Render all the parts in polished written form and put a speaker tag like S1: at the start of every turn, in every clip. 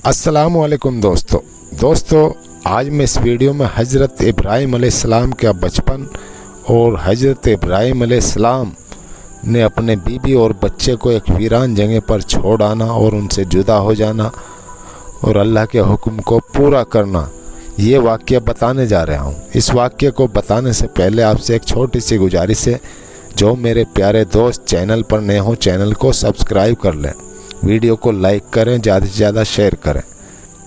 S1: अस्सलामुअलैकुम दोस्तों, आज मैं इस वीडियो में हज़रत इब्राहीम अलैहिस्सलाम का बचपन और हज़रत इब्राहीम अलैहिस्सलाम ने अपने बीबी और बच्चे को एक वीरान जगह पर छोड़ आना और उनसे जुदा हो जाना और अल्लाह के हुक्म को पूरा करना, ये वाक़या बताने जा रहा हूँ। इस वाक़ये को बताने से पहले आपसे एक छोटी सी गुजारिश है, जो मेरे प्यारे दोस्त चैनल पर नए हों चैनल को सब्सक्राइब कर लें, वीडियो को लाइक करें, ज़्यादा से ज़्यादा शेयर करें।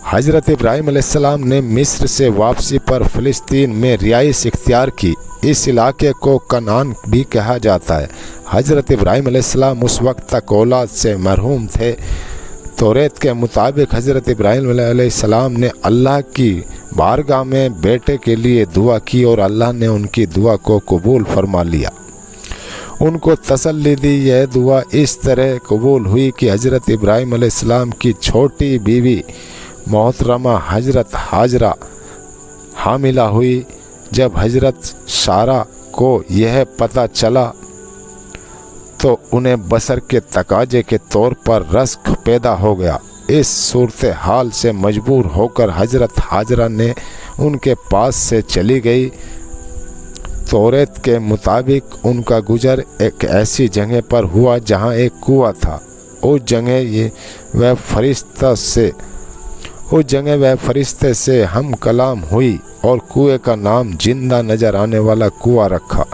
S1: हज़रत इब्राहीम अलैहिस्सलाम ने मिस्र से वापसी पर फ़िलिस्तीन में रिहाइश इख्तियार की। इस इलाके को कनान भी कहा जाता है। हज़रत इब्राहीम अलैहिस्सलाम उस वक्त तक औलाद से महरूम थे। तौरात के मुताबिक हज़रत इब्राहीम अलैहिस्सलाम ने अल्लाह की बारगाह में बेटे के लिए दुआ की और अल्लाह ने उनकी दुआ को कबूल फरमा लिया, उनको तसल्ली दी। यह दुआ इस तरह कबूल हुई कि हज़रत इब्राहीम अलैहिस्सलाम की छोटी बीवी मोहतरमा हज़रत हाजरा हामिला हुई। जब हज़रत सारा को यह पता चला तो उन्हें बसर के तकाजे के तौर पर रज़्क़ पैदा हो गया। इस सूरत हाल से मजबूर होकर हज़रत हाजरा ने उनके पास से चली गई। तौरात के मुताबिक उनका गुजर एक ऐसी जगह पर हुआ जहां एक कुआं था। उस जगह वह फरिश्ते से हम कलाम हुई और कुएं का नाम जिंदा नजर आने वाला कुआं रखा।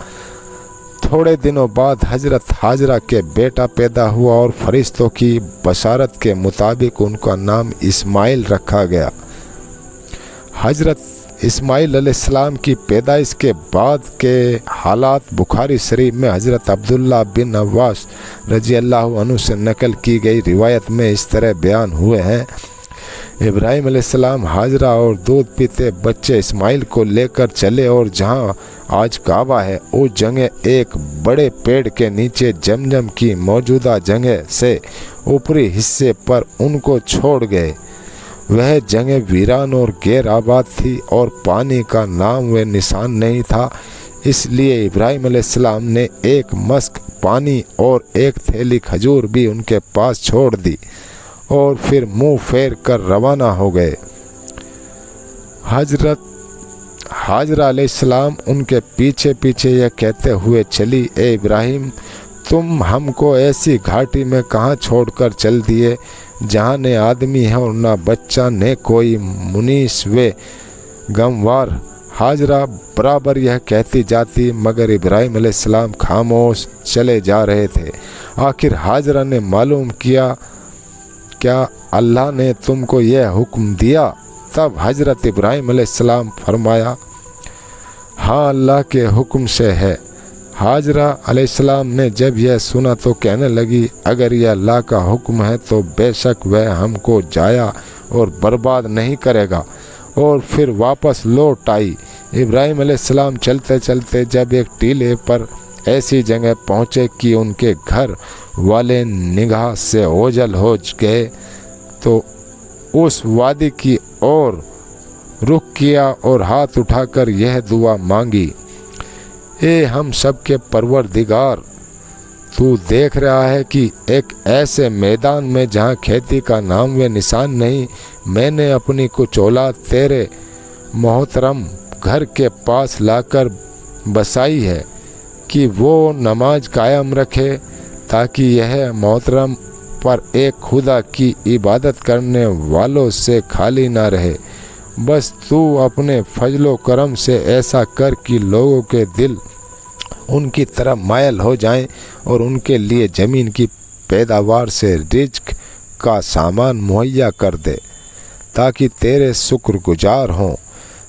S1: थोड़े दिनों बाद हज़रत हाजरा के बेटा पैदा हुआ और फरिश्तों की बशारत के मुताबिक उनका नाम इस्माइल रखा गया। हज़रत इस्माइल अलैहिस्सलाम की पैदाइश के बाद के हालात बुखारी शरीफ में हज़रत अब्दुल्ला बिन अब्बास रज़ी अल्लाह अन्हु से नकल की गई रिवायत में इस तरह बयान हुए हैं। इब्राहीम अलैहिस्सलाम हाजरा और दूध पीते बच्चे इस्माइल को लेकर चले और जहां आज काबा है उस जगह एक बड़े पेड़ के नीचे जमजम की मौजूदा जगह से ऊपरी हिस्से पर उनको छोड़ गए। वह जगह वीरान और गैर आबाद थी और पानी का नाम व निशान नहीं था। इसलिए इब्राहीम अलैहिस्सलाम ने एक मस्क पानी और एक थैली खजूर भी उनके पास छोड़ दी और फिर मुंह फेर कर रवाना हो गए। हज़रत हाजरा अलैहिस्सलाम उनके पीछे पीछे यह कहते हुए चली, ए इब्राहीम, तुम हमको ऐसी घाटी में कहाँ छोड़कर चल दिए जहाँ न आदमी है और न बच्चा, न कोई मुनीस व गमवार। हाजरा बराबर यह कहती जाती मगर इब्राहीम अलैहिस्सलाम खामोश चले जा रहे थे। आखिर हाजरा ने मालूम किया, क्या अल्लाह ने तुमको यह हुक्म दिया? तब हज़रत इब्राहीम अलैहिस्सलाम फरमाया, हाँ, अल्लाह के हुक्म से है। हाजरा अलैहिस्सलाम ने जब यह सुना तो कहने लगी, अगर यह अल्लाह का हुक्म है तो बेशक वह हमको जाया और बर्बाद नहीं करेगा। और फिर वापस लौट आई। इब्राहीम अलैहिस्सलाम चलते चलते जब एक टीले पर ऐसी जगह पहुँचे कि उनके घर वाले निगाह से ओझल हो गए तो उस वादी की ओर रुख किया और हाथ उठाकर यह दुआ मांगी, ए हम सब के परवरदिगार, तू देख रहा है कि एक ऐसे मैदान में जहाँ खेती का नाम व निशान नहीं, मैंने अपनी कुछ औलाद तेरे मोहतरम घर के पास लाकर बसाई है कि वो नमाज कायम रखे, ताकि यह मोहतरम पर एक खुदा की इबादत करने वालों से खाली ना रहे। बस तू अपने फजलो करम से ऐसा कर कि लोगों के दिल उनकी तरफ मायल हो जाएं और उनके लिए ज़मीन की पैदावार से रिज़्क़ का सामान मुहैया कर दे, ताकि तेरे शुक्रगुजार हों।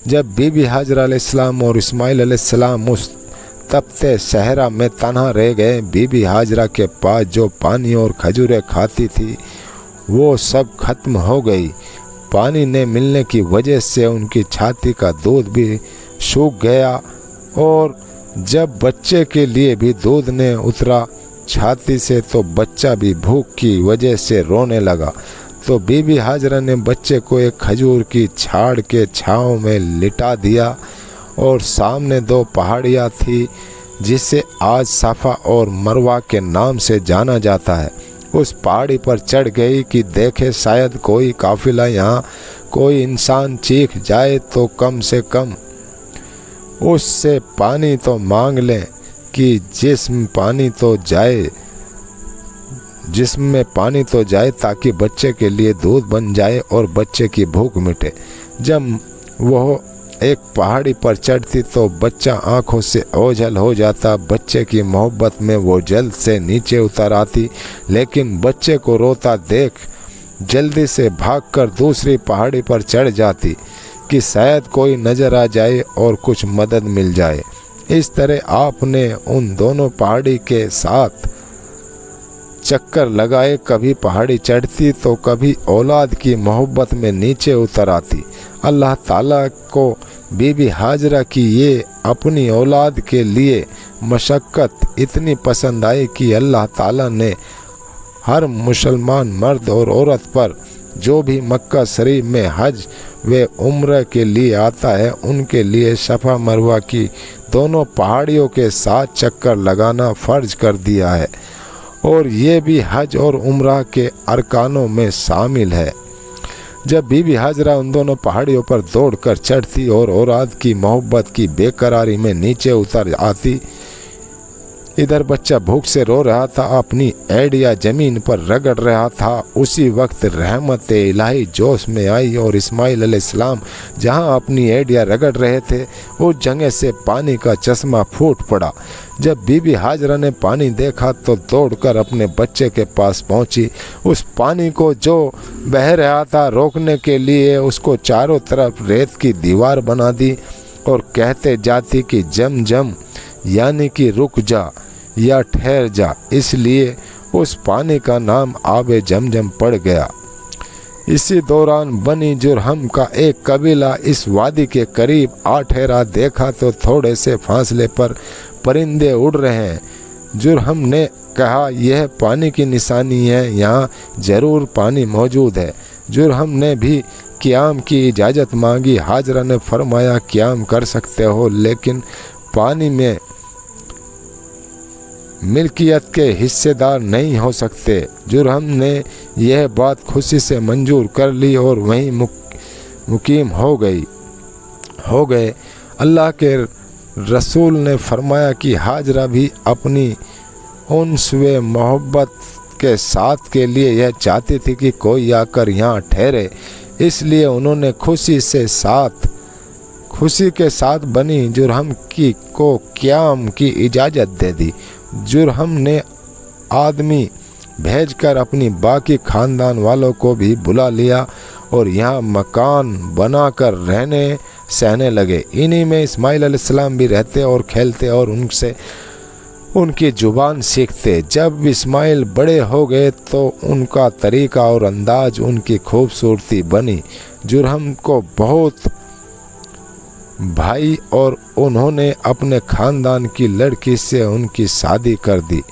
S1: जब बीबी हाजरा अलैहिस्सलाम और इस्माइल अलैहिस्सलाम उस तपते सहरा में तन्हा रह गए, बीबी हाजरा के पास जो पानी और खजूरें खाती थी वो सब खत्म हो गई। पानी न मिलने की वजह से उनकी छाती का दूध भी सूख गया और जब बच्चे के लिए भी दूध न उतरा छाती से तो बच्चा भी भूख की वजह से रोने लगा। तो बीबी हाजरा ने बच्चे को एक खजूर की झाड़ के छांव में लिटा दिया और सामने दो पहाड़ियाँ थी जिसे आज सफ़ा और मरवा के नाम से जाना जाता है। उस पहाड़ी पर चढ़ गई कि देखे शायद कोई काफिला यहाँ कोई इंसान चीख जाए तो कम से कम उससे पानी तो मांग लें कि जिस्म में पानी तो जाए ताकि बच्चे के लिए दूध बन जाए और बच्चे की भूख मिटे। जब वह एक पहाड़ी पर चढ़ती तो बच्चा आंखों से ओझल हो जाता। बच्चे की मोहब्बत में वो जल्द से नीचे उतर आती, लेकिन बच्चे को रोता देख जल्दी से भागकर दूसरी पहाड़ी पर चढ़ जाती कि शायद कोई नज़र आ जाए और कुछ मदद मिल जाए। इस तरह आपने उन दोनों पहाड़ी के साथ चक्कर लगाए, कभी पहाड़ी चढ़ती तो कभी औलाद की मोहब्बत में नीचे उतर आती। अल्लाह ताला को बीबी हाजरा की ये अपनी औलाद के लिए मशक्क़त इतनी पसंद आई कि अल्लाह ताला ने हर मुसलमान मर्द और औरत पर जो भी मक्का शरीफ में हज व उम्र के लिए आता है उनके लिए सफ़ा मरवा की दोनों पहाड़ियों के साथ चक्कर लगाना फ़र्ज कर दिया है और ये भी हज और उम्रा के अरकानों में शामिल है। जब बीबी हाजरा उन दोनों पहाड़ियों पर दौड़कर चढ़ती और औलाद की मोहब्बत की बेकरारी में नीचे उतर आती, इधर बच्चा भूख से रो रहा था, अपनी एड़िया ज़मीन पर रगड़ रहा था। उसी वक्त रहमत इलाही जोश में आई और इस्माइल अलैहिस्सलाम जहां अपनी एड़िया रगड़ रहे थे उस जगह से पानी का चश्मा फूट पड़ा। जब बीबी हाजरा ने पानी देखा तो दौड़कर अपने बच्चे के पास पहुंची। उस पानी को जो बह रहा था रोकने के लिए उसको चारों तरफ रेत की दीवार बना दी और कहते जाती कि जम जम यानी कि रुक जा या ठहर जा, इसलिए उस पानी का नाम आबे जमजम पड़ गया। इसी दौरान बनी जुरहम का एक कबीला इस वादी के करीब आ ठहरा। देखा तो थोड़े से फासले पर परिंदे उड़ रहे हैं। जुरहम ने कहा यह पानी की निशानी है, यहाँ ज़रूर पानी मौजूद है। जुरहम ने भी क़ियाम की इजाज़त मांगी। हाजरा ने फरमाया क़ियाम कर सकते हो, लेकिन पानी में मिल्कियत के हिस्सेदार नहीं हो सकते। जुरहम ने यह बात खुशी से मंजूर कर ली और वहीं मुकीम हो गए। अल्लाह के रसूल ने फरमाया कि हाजरा भी अपनी उन्स व मोहब्बत के साथ के लिए यह चाहती थी कि कोई आकर यहाँ ठहरे, इसलिए उन्होंने खुशी के साथ बनी जुरहम को क़ियाम की इजाज़त दे दी। जुरहम ने आदमी भेजकर अपनी बाकी ख़ानदान वालों को भी बुला लिया और यहाँ मकान बनाकर रहने सहने लगे। इन्हीं में इस्माइल अलैहिस्सलाम भी रहते और खेलते और उनसे उनकी ज़ुबान सीखते। जब इस्माइल बड़े हो गए तो उनका तरीका और अंदाज उनकी खूबसूरती बनी जुरहम को बहुत भाई और उन्होंने अपने ख़ानदान की लड़की से उनकी शादी कर दी।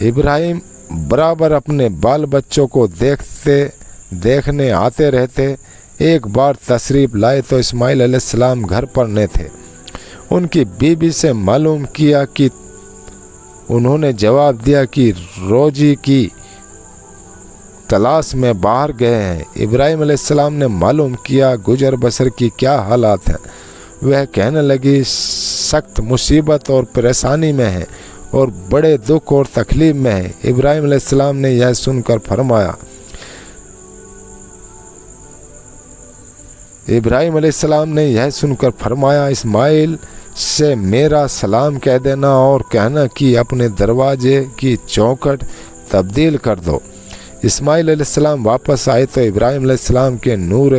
S1: इब्राहिम बराबर अपने बाल बच्चों को देखने आते रहते। एक बार तशरीफ़ लाए तो इस्माइल अलैहिस्सलाम घर पर न थे। उनकी बीबी से मालूम किया कि उन्होंने जवाब दिया कि रोजी की तलाश में बाहर गए हैं। इब्राहिम अलैहिस्सलाम ने मालूम किया गुजर बसर की क्या हालात हैं। वह कहने लगी सख्त मुसीबत और परेशानी में है और बड़े दुख और तकलीफ़ में है। इब्राहिम अलैहिस्सलाम ने यह सुनकर फरमाया इस्माइल से मेरा सलाम कह देना और कहना कि अपने दरवाजे की चौखट तब्दील कर दो। इस्माइल अलैहिस्सलाम वापस आए तो इब्राहिम अलैहिस्सलाम के नूर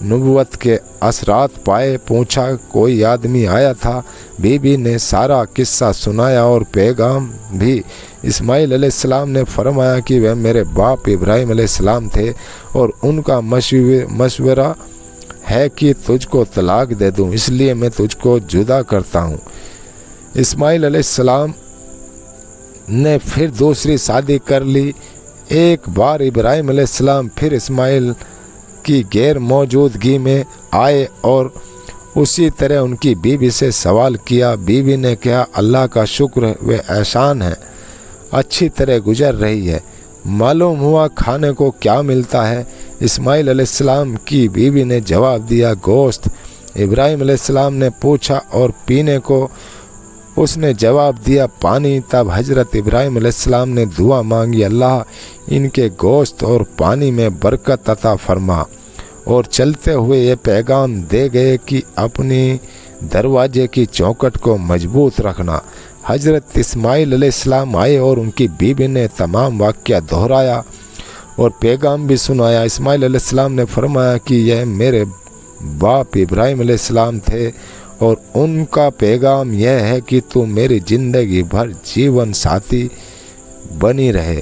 S1: नबुवत के असरात पाए। पूछा कोई आदमी आया था। बीबी ने सारा किस्सा सुनाया और पैगाम भी। इस्माइल अलैहिस्सलाम ने फरमाया कि वह मेरे बाप इब्राहिम अलैहिस्सलाम थे और उनका मशवरा है कि तुझको तलाक दे दूं, इसलिए मैं तुझको जुदा करता हूँ। इस्माइल अलैहिस्सलाम ने फिर दूसरी शादी कर ली। एक बार इब्राहिम अलैहिस्सलाम फिर इस्माइल की गैर मौजूदगी में आए और उसी तरह उनकी बीवी से सवाल किया। बीवी ने कहा अल्लाह का शुक्र व एहसान है, अच्छी तरह गुजर रही है। मालूम हुआ खाने को क्या मिलता है। इस्माइल अलैहिस्सलाम की बीवी ने जवाब दिया, गोश्त। इब्राहिम अलैहिस्सलाम ने पूछा, और पीने को? उसने जवाब दिया, पानी। तब हज़रत इब्राहिम अलैहिस्सलाम ने दुआ मांगी, अल्लाह इनके गोश्त और पानी में बरकत अता फरमा। और चलते हुए ये पैगाम दे गए कि अपनी दरवाजे की चौखट को मजबूत रखना। हज़रत इस्माइल अलैहिस्सलाम आए और उनकी बीवी ने तमाम वाक़या दोहराया और पैगाम भी सुनाया। इस्माइल अलैहिस्सलाम ने फरमाया कि यह मेरे बाप इब्राहिम अलैहिस्सलाम थे और उनका पैगाम यह है कि तू मेरी ज़िंदगी भर जीवन साथी बनी रहे।